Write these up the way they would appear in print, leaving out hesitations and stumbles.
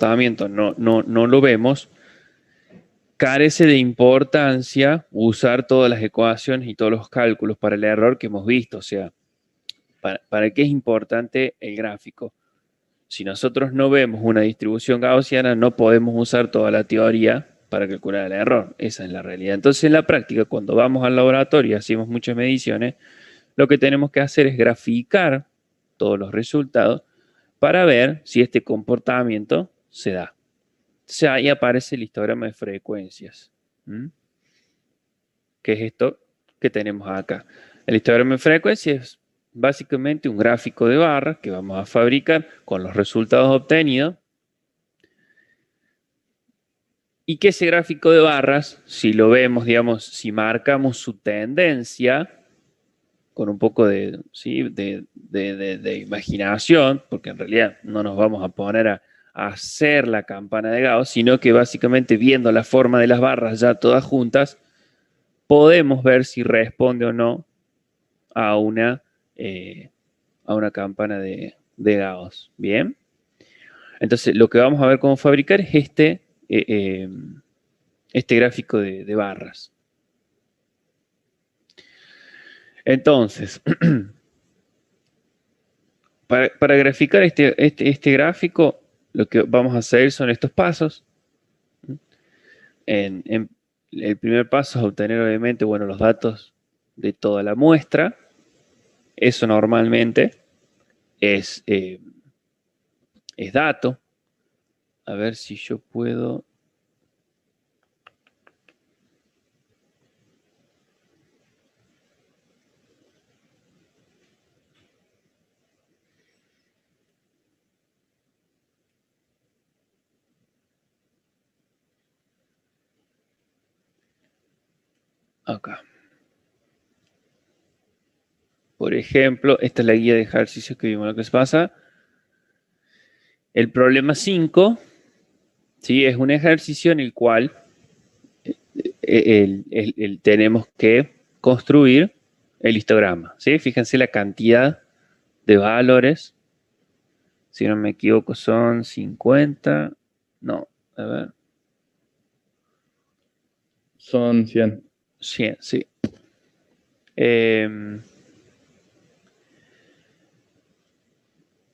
comportamiento no lo vemos, carece de importancia usar todas las ecuaciones y todos los cálculos para el error que hemos visto. O sea, ¿para qué es importante el gráfico? Si nosotros no vemos una distribución gaussiana, no podemos usar toda la teoría para calcular el error. Esa es la realidad. Entonces, en la práctica, cuando vamos al laboratorio y hacemos muchas mediciones, lo que tenemos que hacer es graficar todos los resultados para ver si este comportamiento se da. O sea, ahí aparece el histograma de frecuencias. ¿Mm? ¿Qué es esto que tenemos acá? El histograma de frecuencias es básicamente un gráfico de barras que vamos a fabricar con los resultados obtenidos. Y que ese gráfico de barras, si lo vemos, digamos, si marcamos su tendencia con un poco ¿sí? de imaginación, porque en realidad no nos vamos a poner a hacer la campana de Gauss, sino que básicamente viendo la forma de las barras ya todas juntas, podemos ver si responde o no a una campana de Gauss. Bien. Entonces, lo que vamos a ver cómo fabricar es este gráfico de barras. Entonces, para graficar este gráfico, lo que vamos a hacer son estos pasos. El primer paso es obtener, obviamente, bueno, los datos de toda la muestra. Eso normalmente es dato. A ver si yo puedo... Acá. Por ejemplo, esta es la guía de ejercicios que vimos lo que se pasa. El problema 5, ¿sí? Es un ejercicio en el cual tenemos que construir el histograma, ¿sí? Fíjense la cantidad de valores. Si no me equivoco son 50. No, a ver. Son 100. 100, sí.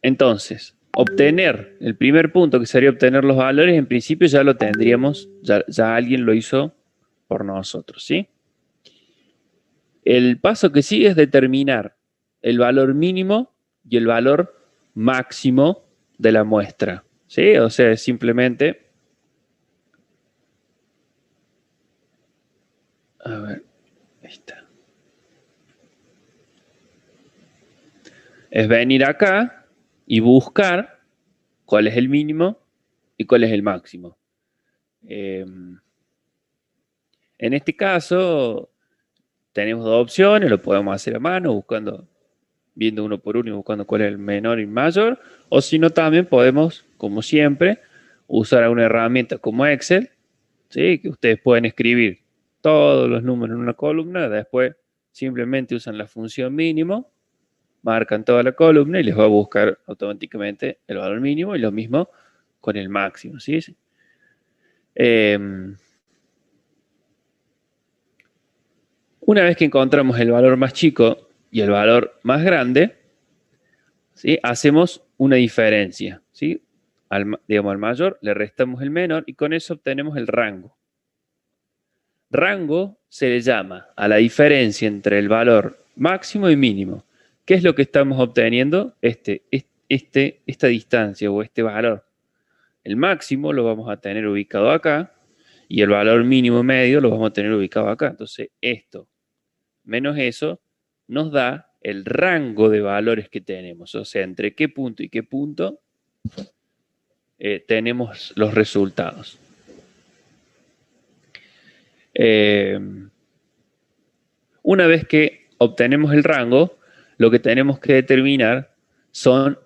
Entonces, obtener el primer punto, que sería obtener los valores, en principio ya lo tendríamos, ya alguien lo hizo por nosotros, ¿sí? El paso que sigue es determinar el valor mínimo y el valor máximo de la muestra, ¿sí? O sea, es simplemente... A ver, ahí está. Es venir acá y buscar cuál es el mínimo y cuál es el máximo. En este caso, tenemos dos opciones, lo podemos hacer a mano, viendo uno por uno y buscando cuál es el menor y el mayor, o si no, también podemos, como siempre, usar una herramienta como Excel, ¿sí? Que ustedes pueden escribir todos los números en una columna, después simplemente usan la función mínimo, marcan toda la columna y les va a buscar automáticamente el valor mínimo, y lo mismo con el máximo, ¿sí? Una vez que encontramos el valor más chico y el valor más grande, ¿sí? Hacemos una diferencia, ¿sí? Digamos, al mayor le restamos el menor y con eso obtenemos el rango. Rango se le llama a la diferencia entre el valor máximo y mínimo. ¿Qué es lo que estamos obteniendo? Esta distancia o este valor. El máximo lo vamos a tener ubicado acá y el valor mínimo medio lo vamos a tener ubicado acá. Entonces, esto menos eso nos da el rango de valores que tenemos. O sea, entre qué punto y qué punto tenemos los resultados. Una vez que obtenemos el rango, lo que tenemos que determinar son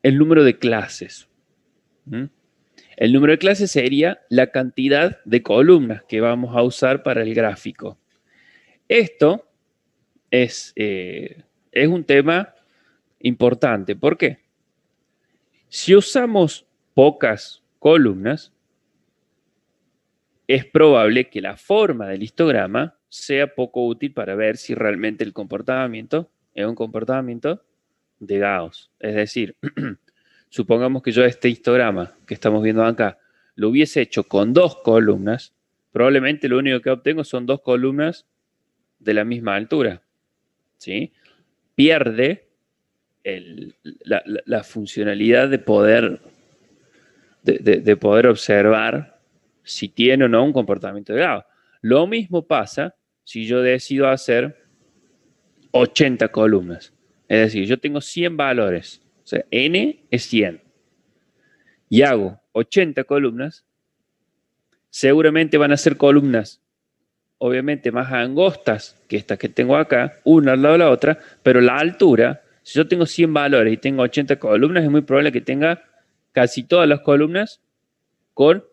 el número de clases. El número de clases sería la cantidad de columnas que vamos a usar para el gráfico. Esto es un tema importante. ¿Por qué? Si usamos pocas columnas, es probable que la forma del histograma sea poco útil para ver si realmente el comportamiento es un comportamiento de Gauss. Es decir, supongamos que yo este histograma que estamos viendo acá lo hubiese hecho con dos columnas, probablemente lo único que obtengo son dos columnas de la misma altura. ¿Sí? Pierde la funcionalidad de poder observar si tiene o no un comportamiento de Gauss. Lo mismo pasa si yo decido hacer 80 columnas. Es decir, yo tengo 100 valores. O sea, n es 100. Y hago 80 columnas. Seguramente van a ser columnas, obviamente, más angostas que estas que tengo acá, una al lado de la otra, pero la altura, si yo tengo 100 valores y tengo 80 columnas, es muy probable que tenga casi todas las columnas con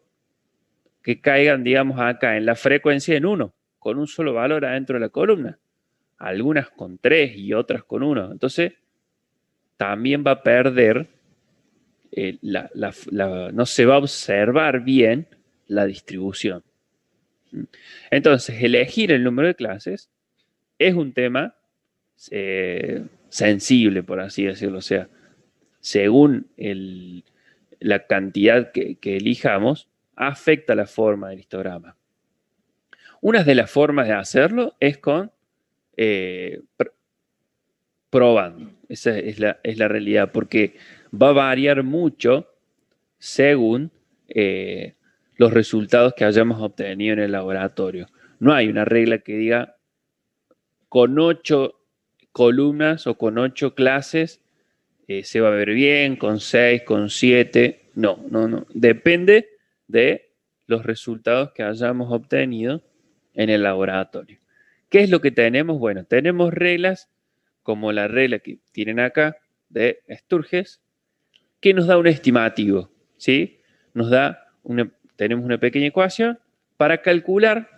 que caigan, digamos, acá en la frecuencia en 1, con un solo valor adentro de la columna. Algunas con 3 y otras con 1. Entonces, también va a perder, no se va a observar bien la distribución. Entonces, elegir el número de clases es un tema sensible, por así decirlo. O sea, según la cantidad que elijamos, afecta la forma del histograma. Una de las formas de hacerlo es con probando. Esa es la realidad, porque va a variar mucho según los resultados que hayamos obtenido en el laboratorio. No hay una regla que diga con 8 columnas o con 8 clases se va a ver bien, con 6, con 7. No, no, no. Depende de los resultados que hayamos obtenido en el laboratorio. ¿Qué es lo que tenemos? Bueno, tenemos reglas como la regla que tienen acá de Sturges, que nos da un estimativo, ¿sí? Tenemos una pequeña ecuación para calcular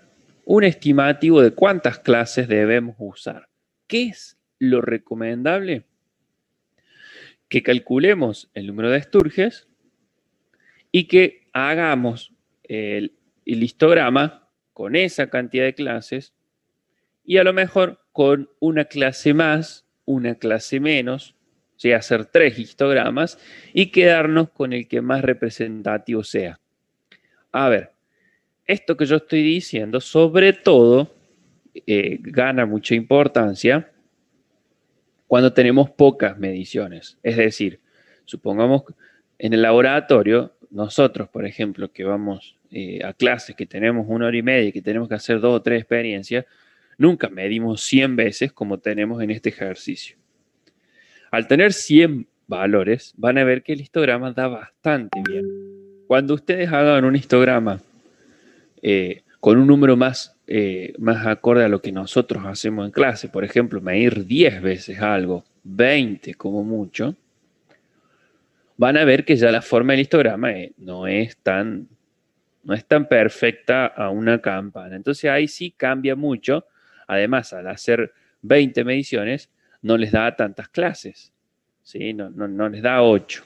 un estimativo de cuántas clases debemos usar. ¿Qué es lo recomendable? Que calculemos el número de Sturges y que hagamos el histograma con esa cantidad de clases y a lo mejor con una clase más, una clase menos, o sea, hacer 3 histogramas y quedarnos con el que más representativo sea. A ver, esto que yo estoy diciendo, sobre todo, gana mucha importancia cuando tenemos pocas mediciones. Es decir, supongamos en el laboratorio, nosotros, por ejemplo, que vamos a clases, que tenemos 1 hora y media y que tenemos que hacer 2 o 3 experiencias, nunca medimos 100 veces como tenemos en este ejercicio. Al tener 100 valores, van a ver que el histograma da bastante bien. Cuando ustedes hagan un histograma con un número más acorde a lo que nosotros hacemos en clase, por ejemplo, medir 10 veces algo, 20 como mucho, van a ver que ya la forma del histograma no es tan perfecta a una campana. Entonces ahí sí cambia mucho. Además, al hacer 20 mediciones, no les da tantas clases, ¿sí? No les da 8.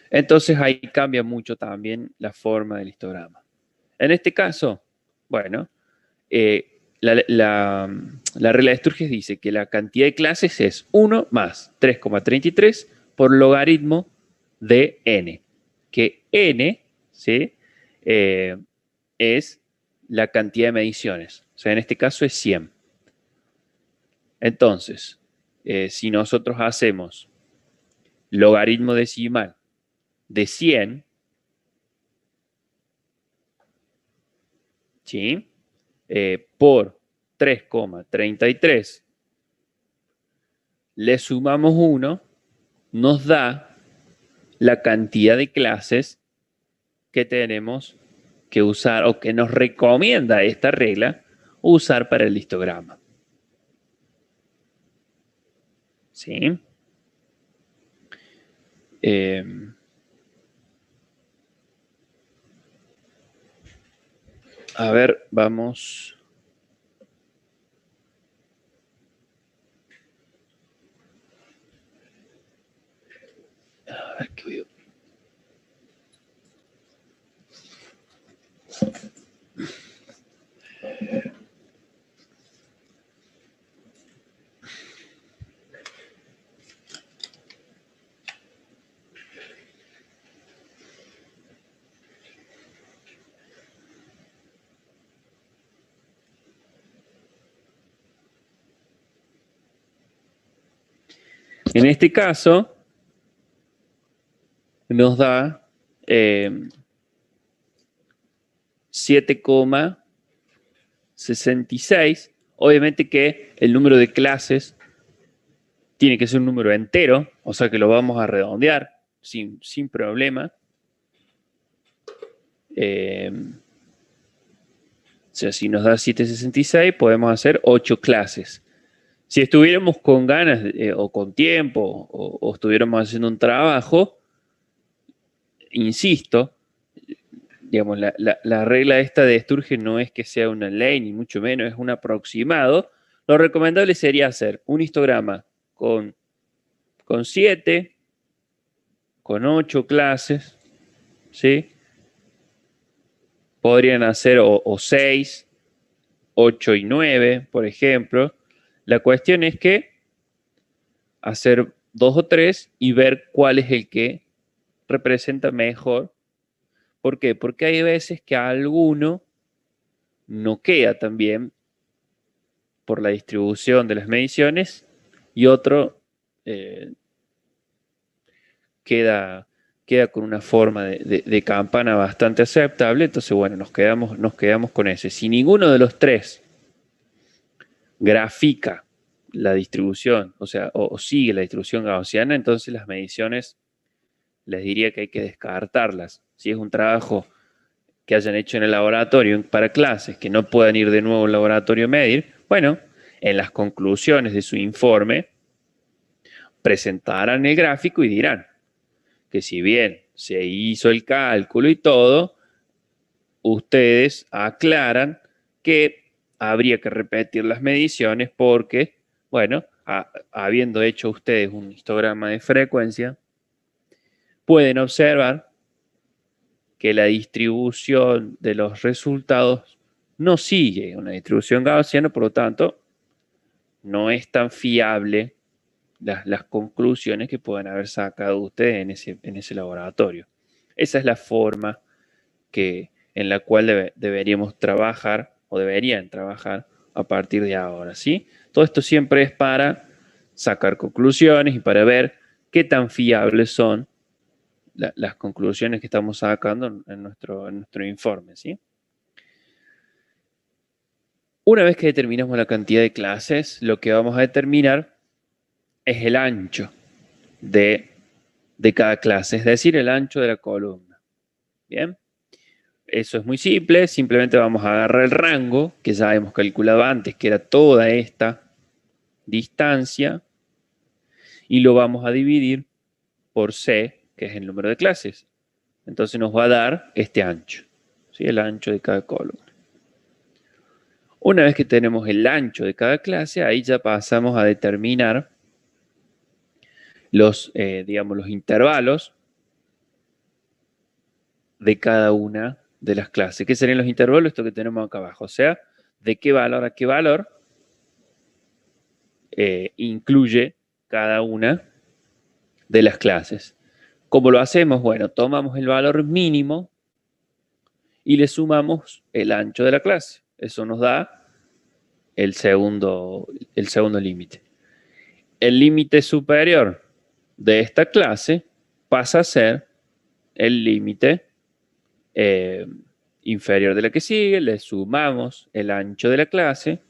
Entonces ahí cambia mucho también la forma del histograma. En este caso, bueno, la regla de Sturges dice que la cantidad de clases es 1 más 3,33 por logaritmo de n, que n, ¿sí? Es la cantidad de mediciones. O sea, en este caso es 100. Entonces, si nosotros hacemos logaritmo decimal de 100, ¿sí? Por 3,33, le sumamos 1, nos da la cantidad de clases que tenemos que usar o que nos recomienda esta regla usar para el histograma. ¿Sí? A ver, vamos. A ver qué veo. En este caso, nos da 7,66. Obviamente que el número de clases tiene que ser un número entero, o sea que lo vamos a redondear sin problema. O sea, si nos da 766, podemos hacer 8 clases. Si estuviéramos con ganas o con tiempo o estuviéramos haciendo un trabajo, insisto, digamos, la regla esta de Sturgeon no es que sea una ley, ni mucho menos, es un aproximado. Lo recomendable sería hacer un histograma con 7, con 8 clases, ¿sí? Podrían hacer o 6, 8 y 9, por ejemplo. La cuestión es que hacer 2 o 3 y ver cuál es el que representa mejor. ¿Por qué? Porque hay veces que alguno no queda tan bien por la distribución de las mediciones y otro queda con una forma de campana bastante aceptable. Entonces, bueno, nos quedamos con ese. Si ninguno de los tres grafica la distribución, o sea, o sigue la distribución gaussiana, entonces las mediciones les diría que hay que descartarlas. Si es un trabajo que hayan hecho en el laboratorio para clases, que no puedan ir de nuevo al laboratorio a medir, bueno, en las conclusiones de su informe presentarán el gráfico y dirán que si bien se hizo el cálculo y todo, ustedes aclaran que habría que repetir las mediciones porque, bueno, habiendo hecho ustedes un histograma de frecuencia, pueden observar que la distribución de los resultados no sigue una distribución gaussiana, por lo tanto, no es tan fiable las conclusiones que pueden haber sacado ustedes en ese laboratorio. Esa es la forma en la cual deberíamos trabajar o deberían trabajar a partir de ahora, ¿sí? Todo esto siempre es para sacar conclusiones y para ver qué tan fiables son las conclusiones que estamos sacando en nuestro informe, ¿sí? Una vez que determinamos la cantidad de clases, lo que vamos a determinar es el ancho de cada clase, es decir, el ancho de la columna. ¿Bien? Eso es muy simple, simplemente vamos a agarrar el rango, que ya hemos calculado antes, que era toda esta distancia, y lo vamos a dividir por C, que es el número de clases. Entonces nos va a dar este ancho, ¿sí? El ancho de cada columna. Una vez que tenemos el ancho de cada clase, ahí ya pasamos a determinar digamos, los intervalos de cada una de las clases. ¿Qué serían los intervalos? Esto que tenemos acá abajo. O sea, de qué valor a qué valor incluye cada una de las clases. ¿Cómo lo hacemos? Bueno, tomamos el valor mínimo y le sumamos el ancho de la clase. Eso nos da el segundo límite. El límite superior de esta clase pasa a ser el límite inferior de la que sigue, le sumamos el ancho de la clase,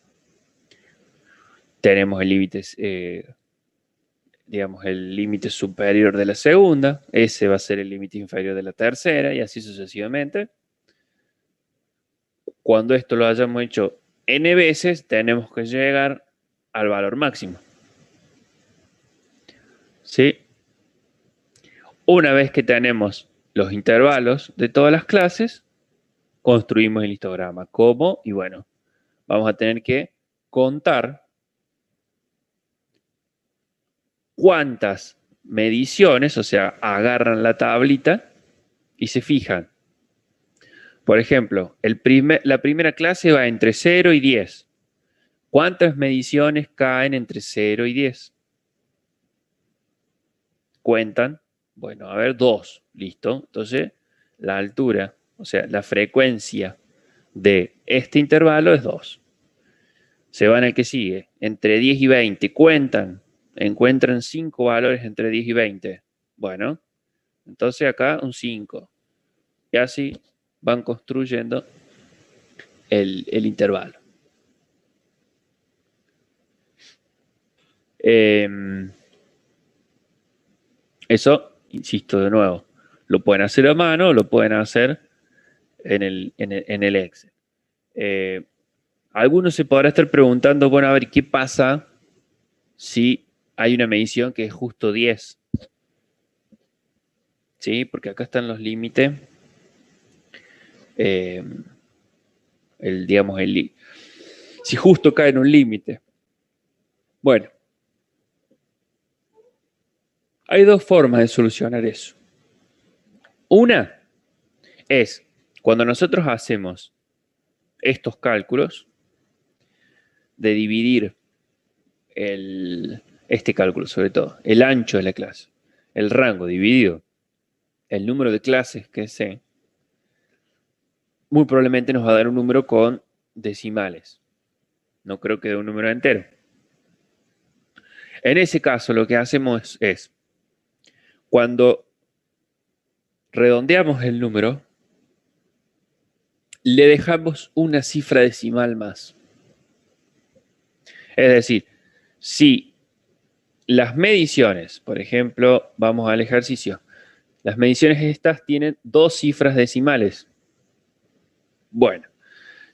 tenemos el límite, digamos, el límite superior de la segunda, ese va a ser el límite inferior de la tercera y así sucesivamente. Cuando esto lo hayamos hecho n veces, tenemos que llegar al valor máximo. ¿Sí? Una vez que tenemos los intervalos de todas las clases, construimos el histograma. ¿Cómo? Y bueno, vamos a tener que contar cuántas mediciones, o sea, agarran la tablita y se fijan. Por ejemplo, la primera clase va entre 0 y 10. ¿Cuántas mediciones caen entre 0 y 10? Cuentan. Bueno, a ver, 2. Listo. Entonces, la altura, o sea, la frecuencia de este intervalo es 2. Se van al que sigue. Entre 10 y 20 cuentan encuentran 5 valores entre 10 y 20. Bueno, entonces acá un 5. Y así van construyendo el intervalo. Eso, insisto de nuevo, lo pueden hacer a mano, lo pueden hacer en el Excel. Algunos se podrán estar preguntando, bueno, a ver, ¿qué pasa si hay una medición que es justo 10? ¿Sí? Porque acá están los límites. Digamos, si justo cae en un límite. Bueno, hay dos formas de solucionar eso. Una es cuando nosotros hacemos estos cálculos de dividir este cálculo, sobre todo, el ancho de la clase, el rango dividido el número de clases que sé, muy probablemente nos va a dar un número con decimales. No creo que dé un número entero. En ese caso, lo que hacemos es, cuando redondeamos el número, le dejamos una cifra decimal más. Es decir, si las mediciones, por ejemplo, vamos al ejercicio, las mediciones estas tienen 2 cifras decimales. Bueno,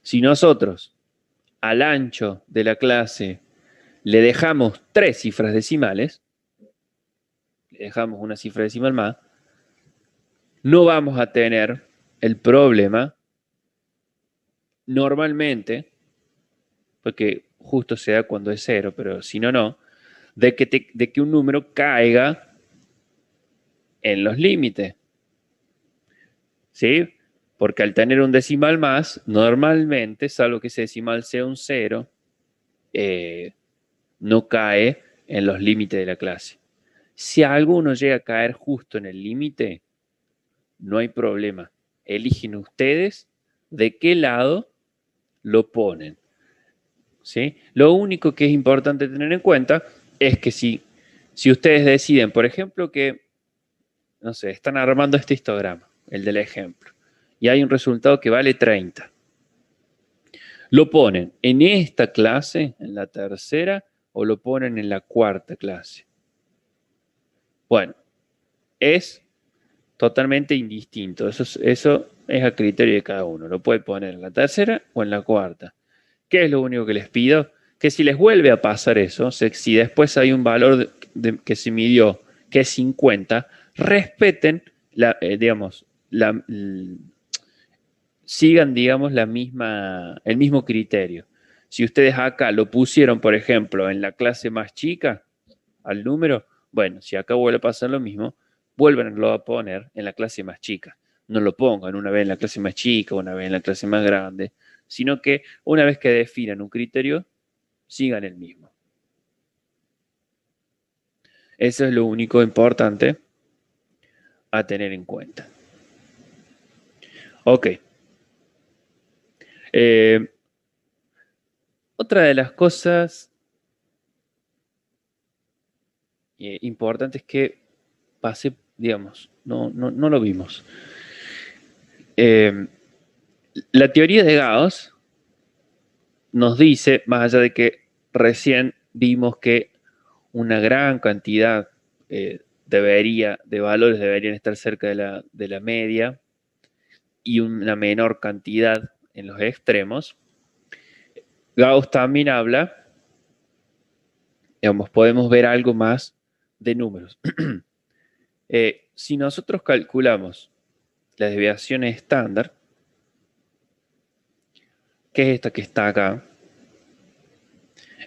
si nosotros al ancho de la clase le dejamos 3 cifras decimales, le dejamos una cifra decimal más, no vamos a tener el problema normalmente, porque justo se da cuando es 0, pero si no, no, de que un número caiga en los límites. ¿Sí? Porque al tener un decimal más, normalmente, salvo que ese decimal sea un 0, no cae en los límites de la clase. Si alguno llega a caer justo en el límite, no hay problema. Eligen ustedes de qué lado lo ponen. ¿Sí? Lo único que es importante tener en cuenta es que si ustedes deciden, por ejemplo, que, no sé, están armando este histograma, el del ejemplo, y hay un resultado que vale 30. ¿Lo ponen en esta clase, en la tercera, o lo ponen en la cuarta clase? Bueno, es totalmente indistinto. Eso es a criterio de cada uno. Lo puede poner en la tercera o en la cuarta. ¿Qué es lo único que les pido? Que si les vuelve a pasar eso, si después hay un valor que se midió que es 50, respeten, digamos, sigan, digamos, el mismo criterio. Si ustedes acá lo pusieron, por ejemplo, en la clase más chica, al número, bueno, si acá vuelve a pasar lo mismo, vuélvanlo a poner en la clase más chica. No lo pongan una vez en la clase más chica, una vez en la clase más grande, sino que una vez que definan un criterio, sigan el mismo. Eso es lo único importante a tener en cuenta. Ok. Otra de las cosas importantes que pase, digamos, no lo vimos. La teoría de Gauss nos dice, más allá de que recién vimos que una gran cantidad de valores deberían estar cerca de la media y una menor cantidad en los extremos, Gauss también habla, digamos, podemos ver algo más de números. Si nosotros calculamos las desviaciones estándar, que es esta que está acá,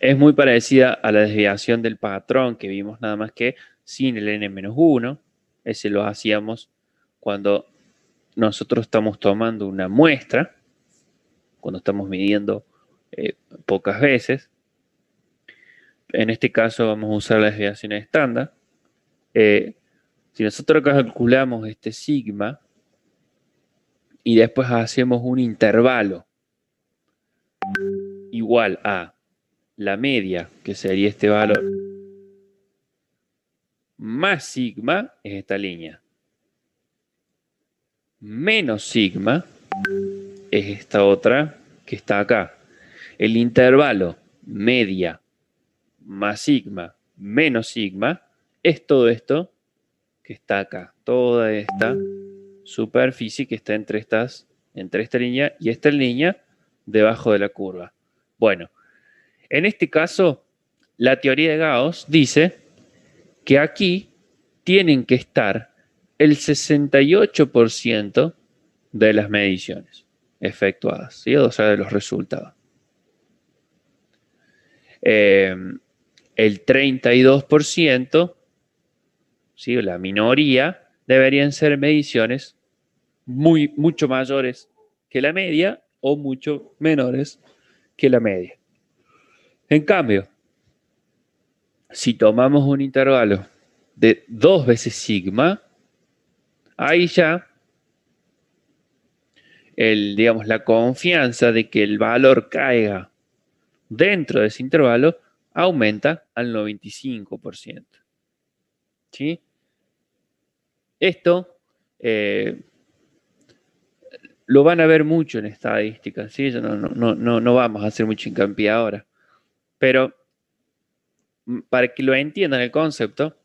es muy parecida a la desviación del patrón que vimos nada más que sin el n-1. Ese lo hacíamos cuando nosotros estamos tomando una muestra, cuando estamos midiendo pocas veces. En este caso vamos a usar la desviación estándar. Si nosotros calculamos este sigma y después hacemos un intervalo igual a la media, que sería este valor, más sigma es esta línea. Menos sigma es esta otra que está acá. El intervalo media más sigma menos sigma es todo esto que está acá. Toda esta superficie que está entre esta línea y esta línea debajo de la curva. Bueno, en este caso, la teoría de Gauss dice que aquí tienen que estar el 68% de las mediciones efectuadas, ¿sí? O sea, de los resultados. El 32%, ¿sí? La minoría, deberían ser mediciones mucho mayores que la media o mucho menores que la media. En cambio, si tomamos un intervalo de 2 veces sigma, ahí ya digamos, la confianza de que el valor caiga dentro de ese intervalo aumenta al 95%. ¿Sí? Esto lo van a ver mucho en estadística, ¿sí? No vamos a hacer mucho hincapié ahora. Pero para que lo entiendan el concepto,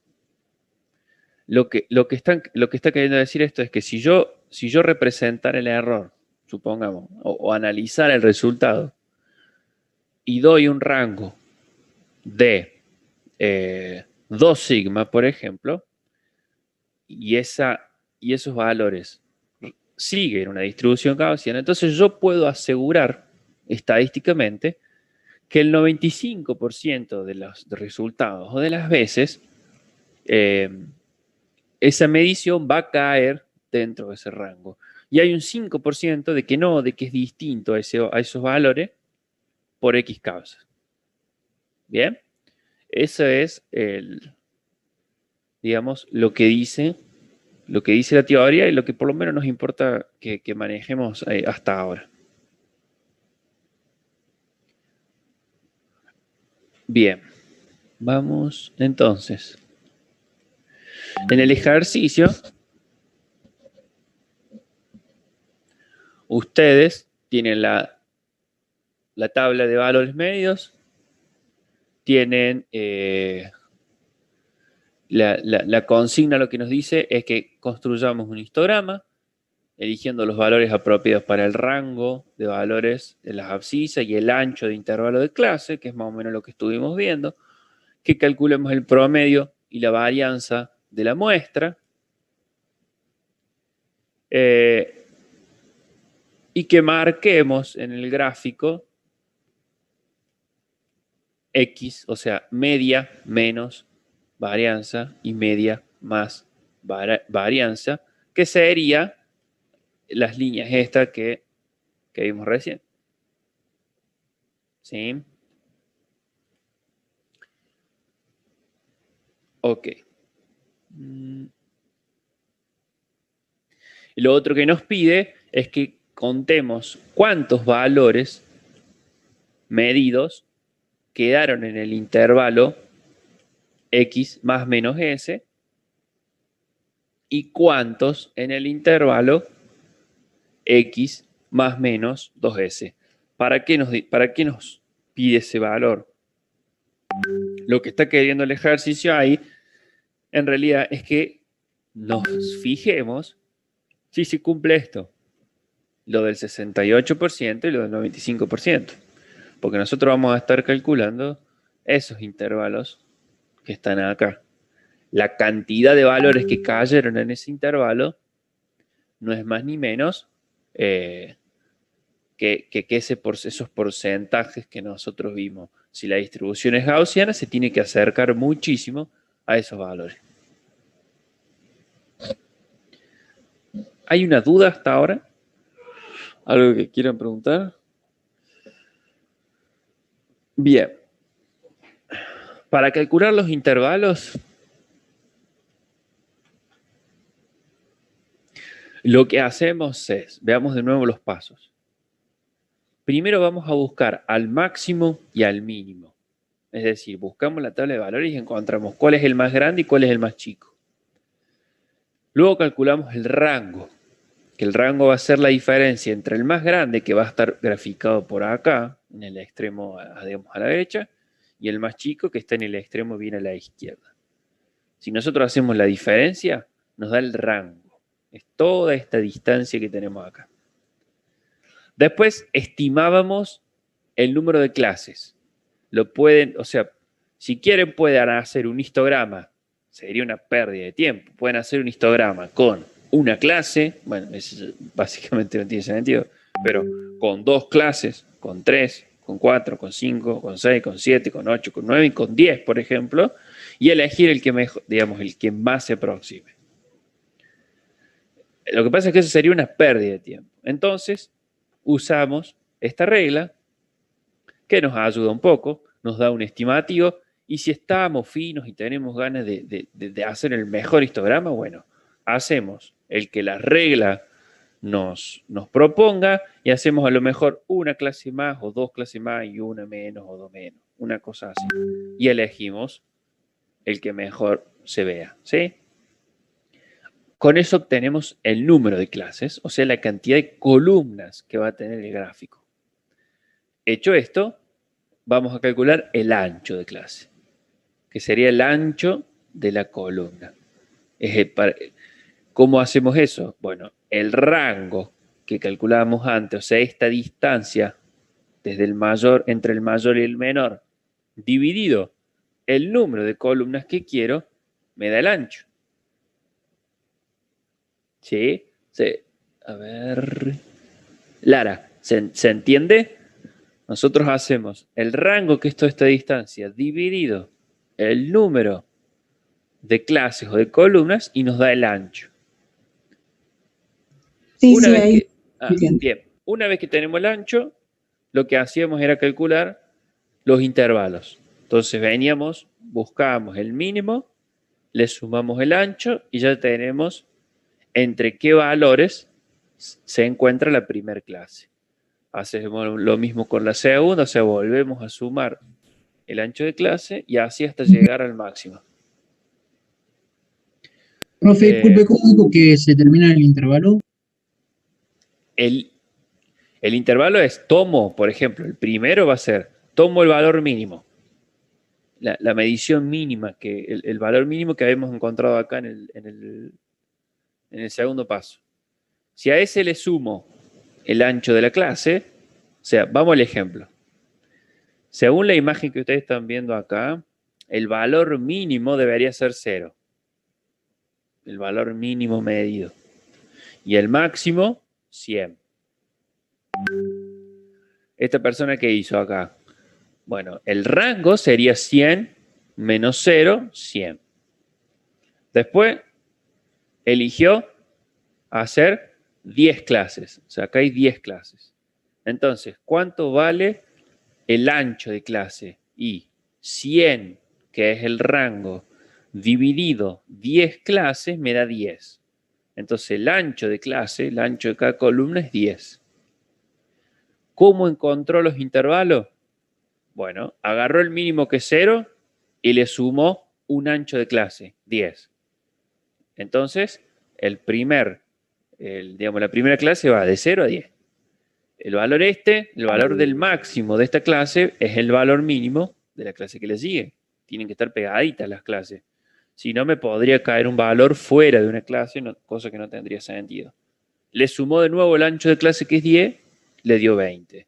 lo que está queriendo decir esto es que si yo representara el error, supongamos, o analizar el resultado, y doy un rango de 2 sigma, por ejemplo, y esos valores siguen una distribución gaussiana, entonces yo puedo asegurar estadísticamente que el 95% de los resultados o de las veces esa medición va a caer dentro de ese rango. Y hay un 5% de que no, de que es distinto a esos valores por X causa. Bien, eso es digamos, lo que dice la teoría y lo que por lo menos nos importa que manejemos hasta ahora. Bien, vamos entonces. En el ejercicio, ustedes tienen la tabla de valores medios, tienen la consigna, lo que nos dice es que construyamos un histograma eligiendo los valores apropiados para el rango de valores de las abscisas y el ancho de intervalo de clase, que es más o menos lo que estuvimos viendo, que calculemos el promedio y la varianza de la muestra, y que marquemos en el gráfico X, o sea, media menos varianza y media más varianza, que sería las líneas estas que vimos recién. ¿Sí? Ok. Y lo otro que nos pide es que contemos cuántos valores medidos quedaron en el intervalo X más menos S y cuántos en el intervalo X más menos 2S. ¿Para qué nos pide ese valor? Lo que está queriendo el ejercicio ahí, en realidad, es que nos fijemos si se cumple esto, lo del 68% y lo del 95%. Porque nosotros vamos a estar calculando esos intervalos que están acá. La cantidad de valores que cayeron en ese intervalo no es más ni menos que esos porcentajes que nosotros vimos. Si la distribución es gaussiana, se tiene que acercar muchísimo a esos valores. ¿Hay una duda hasta ahora? ¿Algo que quieran preguntar? Bien. Para calcular los intervalos, lo que hacemos es, veamos de nuevo los pasos. Primero vamos a buscar al máximo y al mínimo. Es decir, buscamos la tabla de valores y encontramos cuál es el más grande y cuál es el más chico. Luego calculamos el rango, que el rango va a ser la diferencia entre el más grande, que va a estar graficado por acá, en el extremo, digamos, a la derecha, y el más chico, que está en el extremo bien a la izquierda. Si nosotros hacemos la diferencia, nos da el rango. Es toda esta distancia que tenemos acá. Después estimábamos el número de clases. Lo pueden, o sea, si quieren pueden hacer un histograma, sería una pérdida de tiempo. Pueden hacer un histograma con una clase, bueno, eso básicamente no tiene sentido, pero con 2 clases, con 3, con 4, con 5, con 6, con 7, con 8, con 9 y con 10, por ejemplo, y elegir el que mejor, digamos, el que más se aproxime. Lo que pasa es que eso sería una pérdida de tiempo. Entonces, usamos esta regla que nos ayuda un poco, nos da un estimativo, y si estamos finos y tenemos ganas de hacer el mejor histograma, bueno, hacemos el que la regla nos proponga y hacemos a lo mejor una clase más o 2 clases más y una menos o 2 menos, una cosa así. Y elegimos el que mejor se vea, ¿sí? Con eso obtenemos el número de clases, o sea, la cantidad de columnas que va a tener el gráfico. Hecho esto, vamos a calcular el ancho de clase, que sería el ancho de la columna. ¿Cómo hacemos eso? Bueno, el rango que calculábamos antes, o sea, esta distancia desde el mayor, entre el mayor y el menor, dividido el número de columnas que quiero, me da el ancho. ¿Sí? Sí. A ver. Lara, ¿se entiende? Nosotros hacemos el rango, que es toda esta distancia, dividido el número de clases o de columnas y nos da el ancho. Sí, Una sí, vez ahí que, entiendo. bien, una vez que tenemos el ancho, lo que hacíamos era calcular los intervalos. Entonces veníamos, buscábamos el mínimo, le sumamos el ancho y ya tenemos entre qué valores se encuentra la primera clase. Hacemos lo mismo con la segunda, o sea, volvemos a sumar el ancho de clase y así hasta llegar al máximo. Profe, Eh, disculpe, ¿cómo dijo que se termina el intervalo? el, el intervalo es tomo, por ejemplo, el primero va a ser tomo el valor mínimo, la medición mínima, el valor mínimo que habíamos encontrado acá en el segundo paso. Si a ese le sumo el ancho de la clase, o sea, vamos al ejemplo. Según la imagen que ustedes están viendo acá, el valor mínimo debería ser 0. El valor mínimo medido. Y el máximo, 100. Esta persona que hizo acá. Bueno, el rango sería 100 menos 0, 100. Después eligió hacer 10 clases. O sea, acá hay 10 clases. Entonces, ¿cuánto vale el ancho de clase? Y 100, que es el rango, dividido 10 clases, me da 10. Entonces, el ancho de clase, el ancho de cada columna es 10. ¿Cómo encontró los intervalos? Bueno, agarró el mínimo que es 0 y le sumó un ancho de clase, 10. Entonces, digamos, la primera clase va de 0 a 10. El valor del máximo de esta clase es el valor mínimo de la clase que le sigue. Tienen que estar pegaditas las clases. Si no, me podría caer un valor fuera de una clase, cosa que no tendría sentido. Le sumó de nuevo el ancho de clase, que es 10, le dio 20.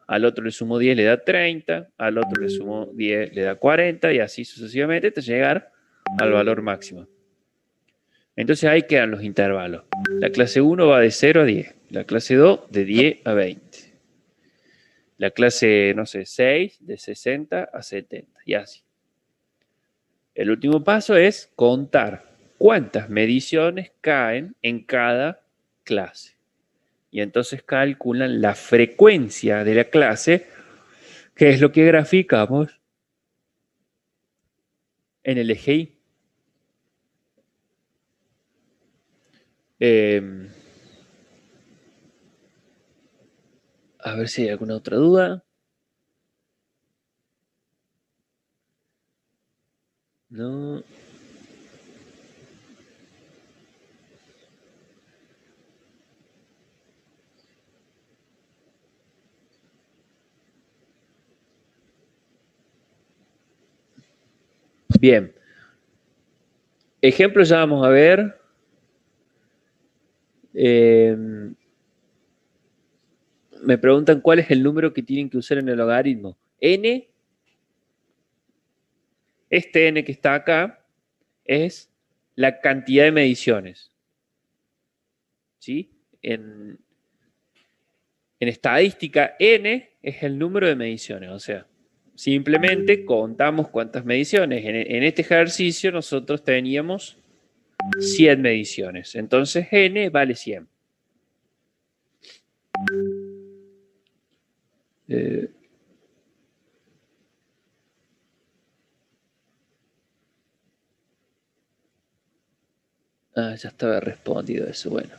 Al otro le sumó 10, le da 30. Al otro le sumó 10, le da 40. Y así sucesivamente hasta llegar al valor máximo. Entonces ahí quedan los intervalos. La clase 1 va de 0 a 10. La clase 2 de 10 a 20. La clase, no sé, 6 de 60 a 70. Y así. El último paso es contar cuántas mediciones caen en cada clase. Y entonces calculan la frecuencia de la clase, que es lo que graficamos en el eje Y. A ver si hay alguna otra duda. No. Bien. Ejemplos ya vamos a ver. Me preguntan cuál es el número que tienen que usar en el logaritmo. N, este N que está acá, es la cantidad de mediciones. ¿Sí? En estadística, N es el número de mediciones. O sea, simplemente contamos cuántas mediciones. En este ejercicio nosotros teníamos 100 mediciones. Entonces N vale 100. Ya estaba respondido eso. Bueno.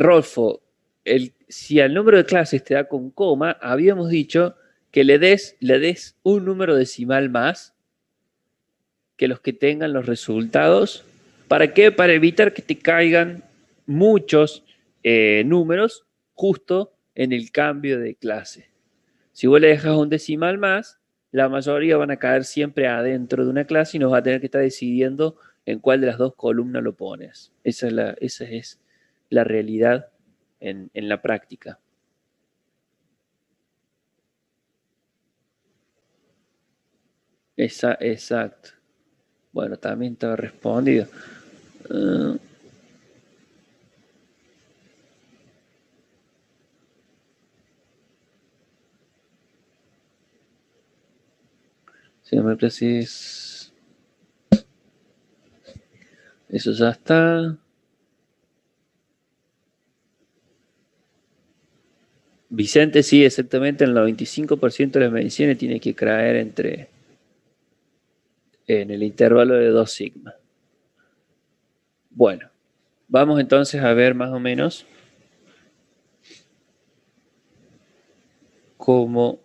Rolfo, si al número de clases te da con coma, habíamos dicho que le des un número decimal más que los que tengan los resultados. ¿Para qué? Para evitar que te caigan muchos números justo en el cambio de clase. Si vos le dejas un decimal más, la mayoría van a caer siempre adentro de una clase y nos va a tener que estar decidiendo en cuál de las dos columnas lo pones. Esa es la realidad en la práctica. Exacto. Bueno, también estaba respondido. Siempre es. Eso ya está. Vicente, sí, exactamente. En el 95% de las mediciones tiene que caer en el intervalo de 2 sigma. Bueno, vamos entonces a ver más o menos cómo